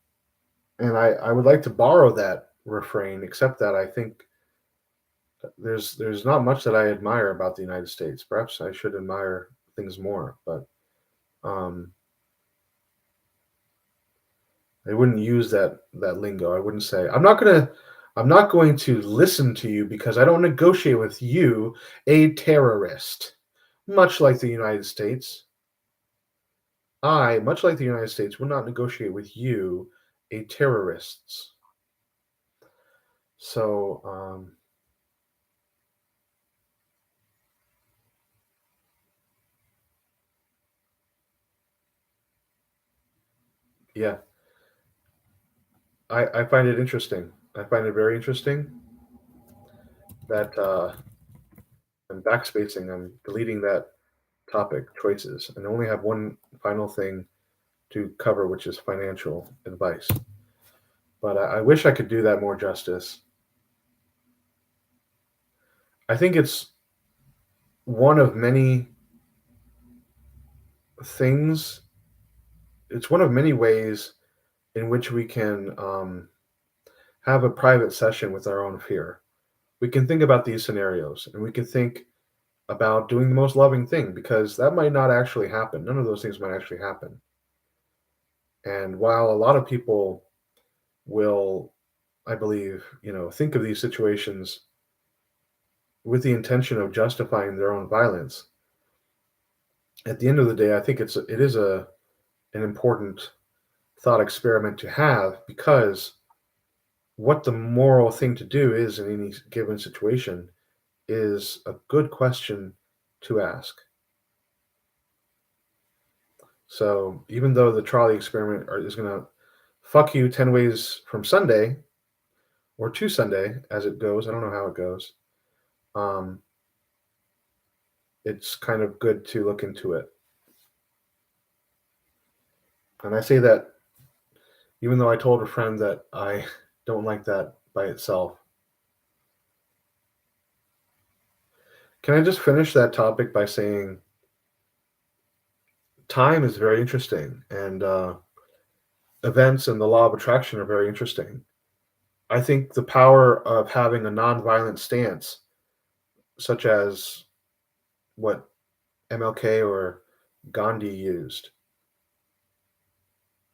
and I would like to borrow that refrain, except that I think there's not much that I admire about the United States. Perhaps I should admire things more, but um, I wouldn't use that lingo. I wouldn't say I'm not going to listen to you because I don't negotiate with you, a terrorist. Much like the United States, much like the United States, will not negotiate with you, a terrorists. So, yeah, I find it interesting. I find it very interesting that I'm backspacing. I'm deleting that topic choices and only have one final thing to cover, which is financial advice. But I wish I could do that more justice. I think it's one of many things, it's one of many ways in which we can have a private session with our own fear. We can think about these scenarios and we can think about doing the most loving thing because that might not actually happen. None of those things might actually happen. And while a lot of people will, I believe, think of these situations with the intention of justifying their own violence, at the end of the day, I think it is an important thought experiment to have because what the moral thing to do is in any given situation is a good question to ask. So even though the trolley experiment is going to fuck you 10 ways from Sunday or to Sunday as it goes, I don't know how it goes. Um, it's kind of good to look into it. And I say that even though I told a friend that I don't like that by itself. Can I just finish that topic by saying time is very interesting and events and the law of attraction are very interesting. I think the power of having a nonviolent stance, such as what MLK or Gandhi used,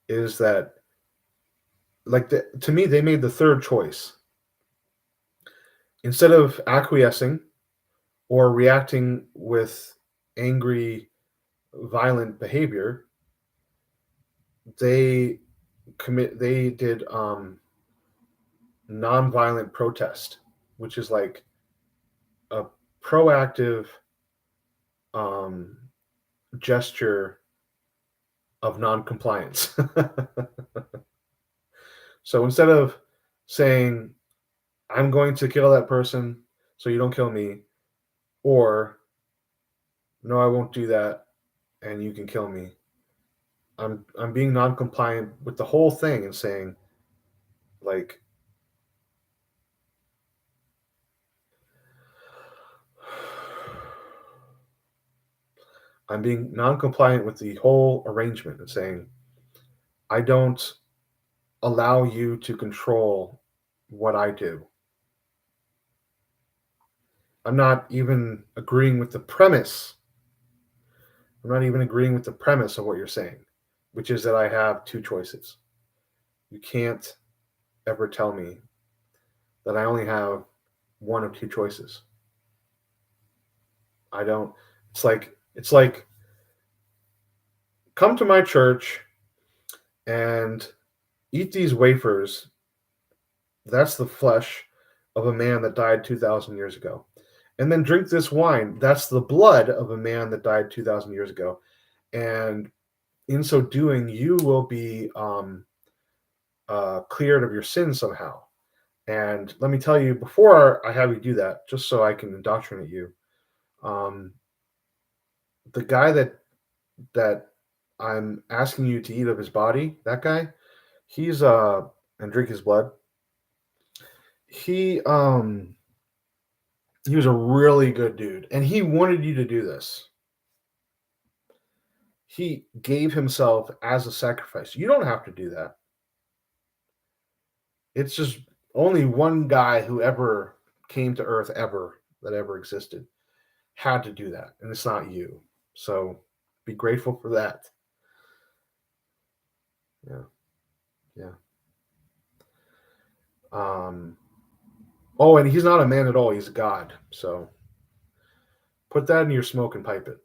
is that to me they made the third choice. Instead of acquiescing or reacting with angry, violent behavior, they they did nonviolent protest, which is like a proactive um, gesture of non-compliance. So instead of saying, I'm going to kill that person so you don't kill me, or no, I won't do that and you can kill me, I'm being non-compliant with the whole thing and saying, like, I'm being non-compliant with the whole arrangement and saying, I don't allow you to control what I do. I'm not even agreeing with the premise. I'm not even agreeing with the premise of what you're saying, which is that I have two choices. You can't ever tell me that I only have one of two choices. I don't. It's like come to my church and eat these wafers. That's the flesh of a man that died 2,000 years ago. And then drink this wine. That's the blood of a man that died 2,000 years ago. And in so doing, you will be cleared of your sins somehow. And let me tell you, before I have you do that, just so I can indoctrinate you, um, the guy that I'm asking you to eat of his body, that guy, he's and drink his blood. He he was a really good dude, and he wanted you to do this. He gave himself as a sacrifice. You don't have to do that. It's just only one guy who ever came to Earth ever that ever existed had to do that, and it's not you. So be grateful for that. Yeah, yeah. Um. Oh, and he's not a man at all. He's a god. So put that in your smoke and pipe it.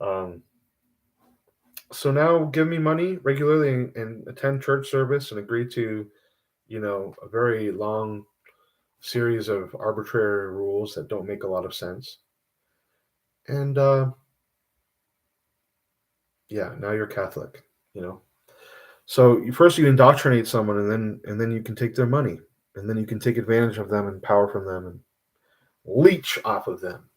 Um. So now give me money regularly and attend church service and agree to, a very long series of arbitrary rules that don't make a lot of sense. And yeah, now you're Catholic, you know. So first you indoctrinate someone, and then you can take their money, and then you can take advantage of them and power from them and leech off of them.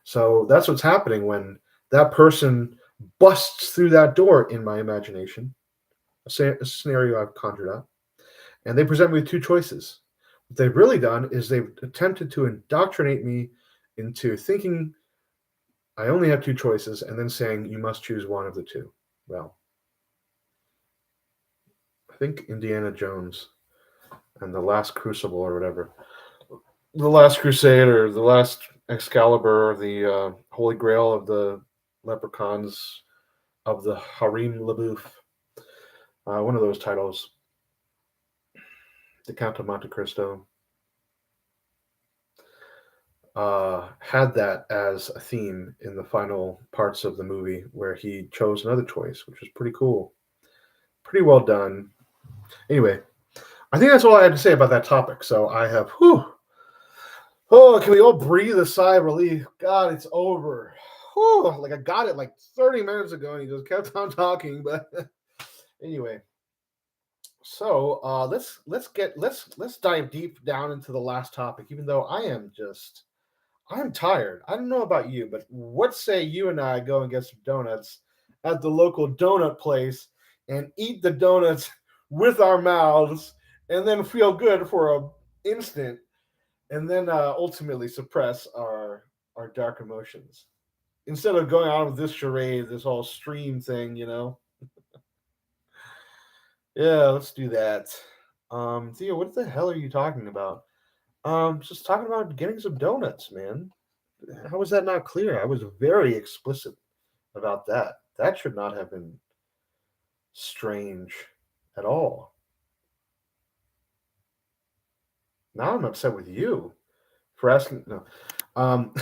So that's what's happening when that person busts through that door in my imagination, a scenario I've conjured up, and they present me with two choices. What they've really done is they've attempted to indoctrinate me into thinking I only have two choices and then saying you must choose one of the two. Well, I think Indiana Jones and the Last Crucible or whatever, the Last Crusade or the Last Excalibur or the Holy Grail of the Leprechauns of the Harim LaBeouf, one of those titles, the Count of Monte Cristo, had that as a theme in the final parts of the movie where he chose another choice, which was pretty cool. Pretty well done. Anyway, I think that's all I had to say about that topic. So I have, whew. Oh, can we all breathe a sigh of relief? God, it's over. whew, like I got it like 30 minutes ago, and he just kept on talking. But anyway, so let's dive deep down into the last topic. Even though I'm tired. I don't know about you, but what say you and I go and get some donuts at the local donut place and eat the donuts with our mouths, and then feel good for a instant, and then ultimately suppress our dark emotions instead of going on with this charade, this whole stream thing, you know? Yeah, let's do that. Theo, what the hell are you talking about? Just talking about getting some donuts, man. How was that not clear? I was very explicit about that. That should not have been strange at all. Now I'm upset with you for asking. No, um,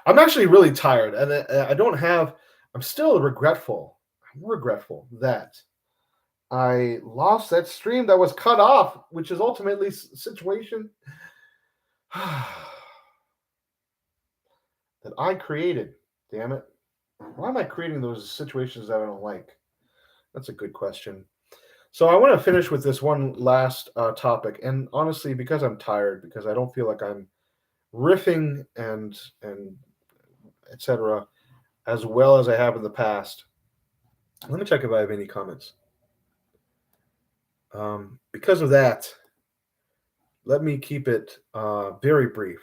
I'm actually really tired, and I don't have. I'm still regretful. I'm regretful that I lost that stream that was cut off, which is ultimately situation that I created. Damn it! Why am I creating those situations that I don't like? That's a good question. So I want to finish with this one last topic, and honestly, because I'm tired, because I don't feel like I'm riffing and etc. as well as I have in the past. Let me check if I have any comments. Because of that, let me keep it very brief.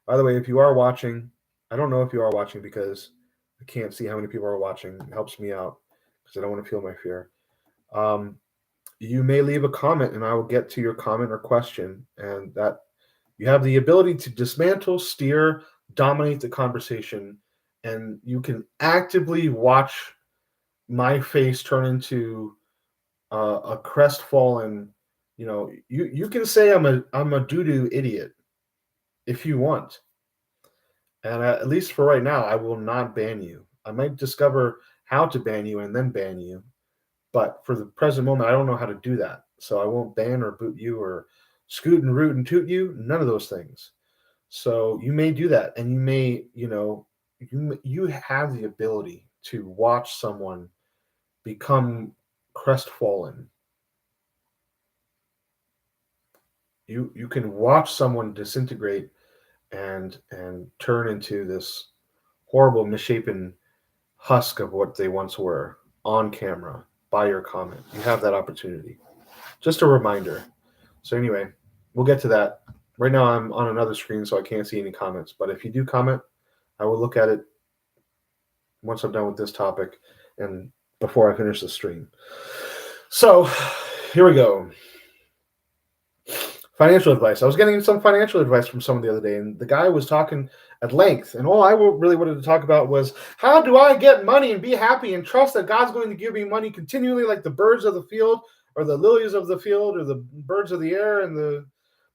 By the way, if you are watching, I don't know if you are watching because I can't see how many people are watching. It helps me out because I don't want to feel my fear. Um, you may leave a comment and I will get to your comment or question. And that you have the ability to dismantle, steer, dominate the conversation, and you can actively watch my face turn into a crestfallen. You can say I'm a doo doo idiot if you want, and at least for right now, I will not ban you. I might discover how to ban you and then ban you, but for the present moment, I don't know how to do that. So I won't ban or boot you or scoot and root and toot you. None of those things. So you may do that, and you may, you have the ability to watch someone become crestfallen. You can watch someone disintegrate and turn into this horrible, misshapen husk of what they once were on camera by your comment. You have that opportunity. Just a reminder. So anyway, we'll get to that. Right now I'm on another screen, so I can't see any comments. But if you do comment, I will look at it once I'm done with this topic and before I finish the stream. So here we go. Financial advice. I was getting some financial advice from someone the other day, and the guy was talking at length. And all I really wanted to talk about was how do I get money and be happy and trust that God's going to give me money continually, like the birds of the field, or the lilies of the field, or the birds of the air, and the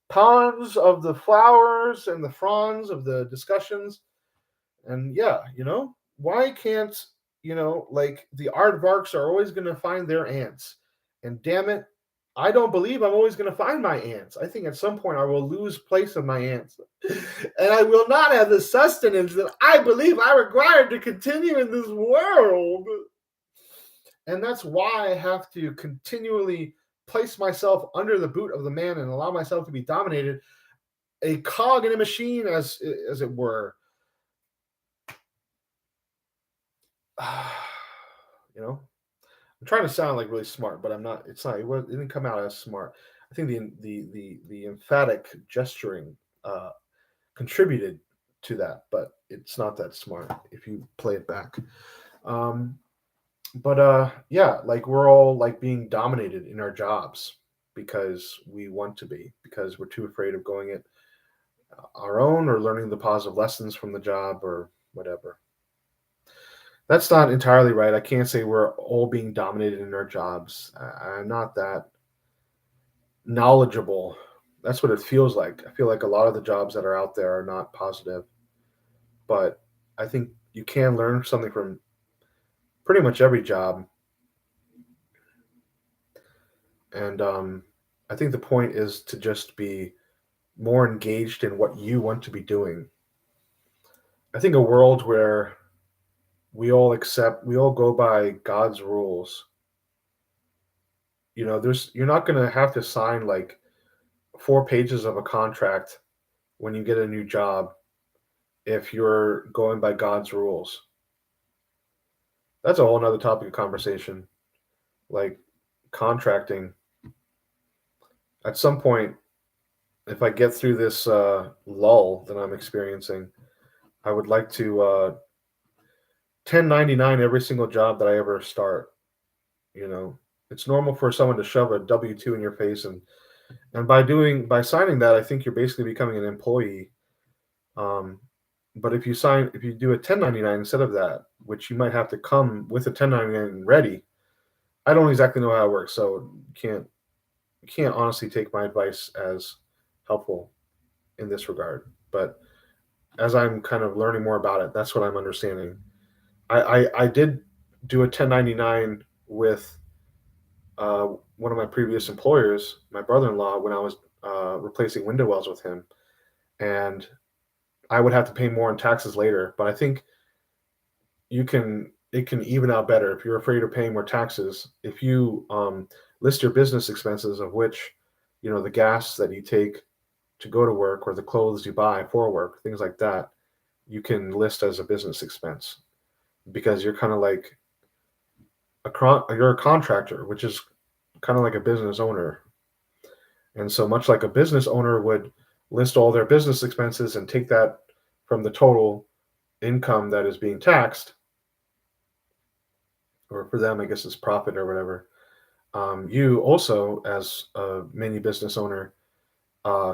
ponds of the flowers, and the fronds of the discussions. And yeah, why can't, like the aardvarks are always going to find their ants. And damn it, I don't believe I'm always going to find my ants. I think at some point I will lose place of my ants. And I will not have the sustenance that I believe I require to continue in this world. And that's why I have to continually place myself under the boot of the man and allow myself to be dominated, a cog in a machine, as it were. I'm trying to sound like really smart, but I'm not. It's not. It didn't come out as smart. I think the emphatic gesturing contributed to that, but it's not that smart if you play it back. Um, but yeah, like we're all like being dominated in our jobs because we want to be, because we're too afraid of going it our own or learning the positive lessons from the job or whatever. That's not entirely right. I can't say we're all being dominated in our jobs. I'm not that knowledgeable. That's what it feels like. I feel like a lot of the jobs that are out there are not positive, but I think you can learn something from pretty much every job. And I think the point is to just be more engaged in what you want to be doing. I think a world where we all go by God's rules. You're not going to have to sign like 4 pages of a contract when you get a new job if you're going by God's rules. That's a whole nother topic of conversation. Like contracting. At some point, if I get through this lull that I'm experiencing, I would like to 1099 every single job that I ever start. You know, it's normal for someone to shove a W-2 in your face, and by signing that, I think you're basically becoming an employee. Um, but if you do a 1099 instead of that, which you might have to come with a 1099 ready. I don't exactly know how it works, so you can't honestly take my advice as helpful in this regard. But as I'm kind of learning more about it, that's what I'm understanding. I did do a 1099 with one of my previous employers, my brother-in-law, when I was replacing window wells with him, and I would have to pay more in taxes later. But I think it can even out better if you're afraid of paying more taxes. If you list your business expenses, of which the gas that you take to go to work or the clothes you buy for work, things like that, you can list as a business expense because you're kind of like you're a contractor, which is kind of like a business owner. And so much like a business owner would list all their business expenses and take that from the total income that is being taxed, or for them, I guess it's profit or whatever. You also, as a mini business owner,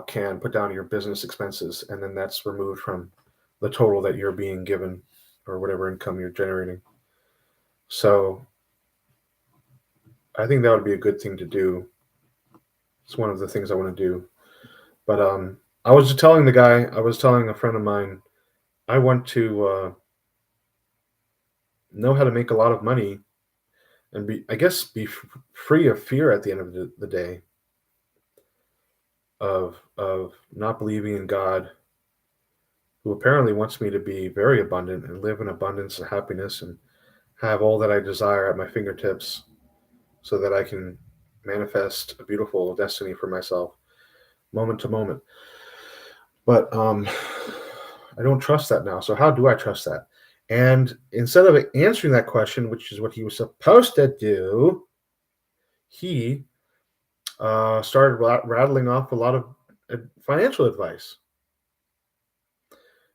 can put down your business expenses, and then that's removed from the total that you're being given or whatever income you're generating. So I think that would be a good thing to do. It's one of the things I want to do. But I was telling a friend of mine, I want to know how to make a lot of money and I guess, be free of fear at the end of the day of not believing in God, who apparently wants me to be very abundant and live in abundance and happiness and have all that I desire at my fingertips so that I can manifest a beautiful destiny for myself moment to moment. But I don't trust that now. So how do I trust that? And instead of answering that question, which is what he was supposed to do, he started rattling off a lot of financial advice,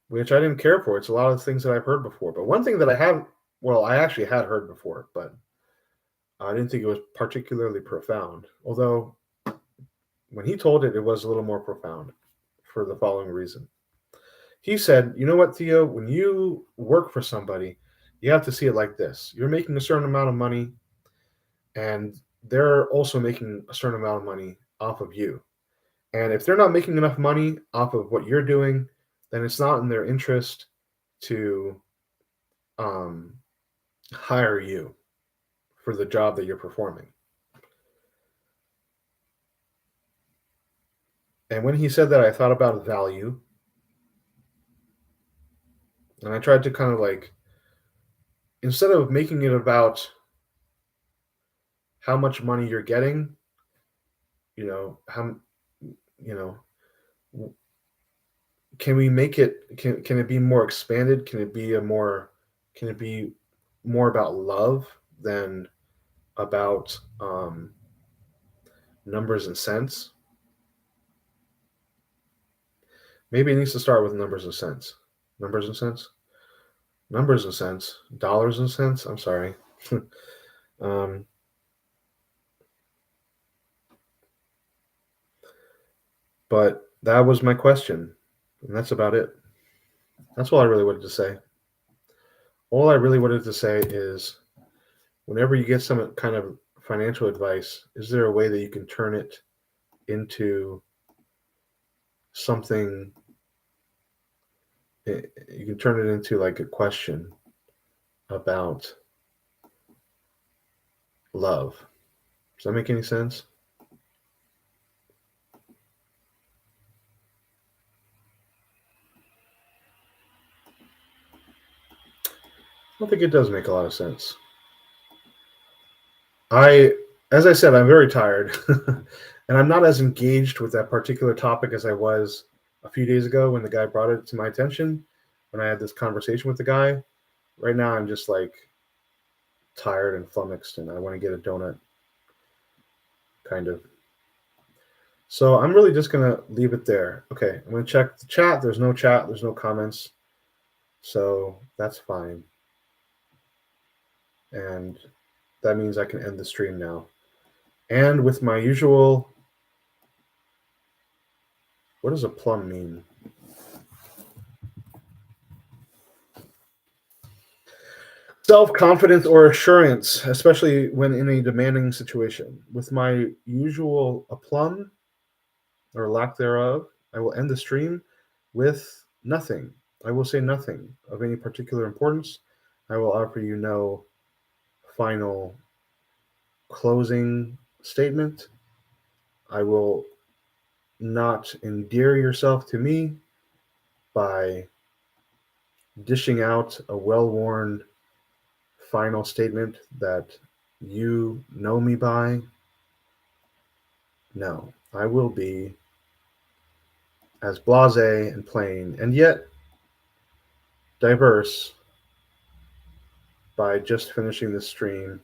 which I didn't care for. It's a lot of things that I've heard before. But one thing that I actually had heard before, but I didn't think it was particularly profound. Although when he told it, it was a little more profound for the following reason. He said, "You know what, Theo? When you work for somebody, you have to see it like this. You're making a certain amount of money, and they're also making a certain amount of money off of you. And if they're not making enough money off of what you're doing, then it's not in their interest to um, hire you for the job that you're performing." And when he said that, I thought about value, and I tried to kind of like, instead of making it about how much money you're getting, how, you know, can we make it, can it be more expanded? Can it be more about love than about numbers and cents? Maybe it needs to start with numbers and cents. Numbers and cents? Numbers and cents. Dollars and cents? I'm sorry. um, but that was my question. And that's about it. That's all I really wanted to say. All I really wanted to say is whenever you get some kind of financial advice, is there a way that you can turn it into something? You can turn it into like a question about love. Does that make any sense? don't think it does make a lot of sense. As I said, I'm very tired, and I'm not as engaged with that particular topic as I was a few days ago when the guy brought it to my attention. When I had this conversation with the guy, right now I'm just like tired and flummoxed, and I want to get a donut, kind of. So I'm really just gonna leave it there. Okay, I'm gonna check the chat. There's no chat. There's no comments, so that's fine. And that means I can end the stream now. And with my usual, what does a plum mean? Self-confidence or assurance, especially when in a demanding situation. With my usual aplomb or lack thereof, I will end the stream with nothing. I will say nothing of any particular importance. I will offer you no final closing statement. I will not endear yourself to me by dishing out a well-worn final statement that you know me by. No, I will be as blasé and plain and yet diverse by just finishing the stream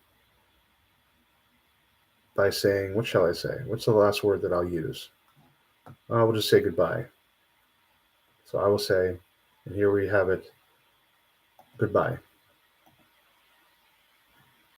by saying, what shall I say? What's the last word that I'll use? I will just say goodbye. So I will say, and here we have it, goodbye.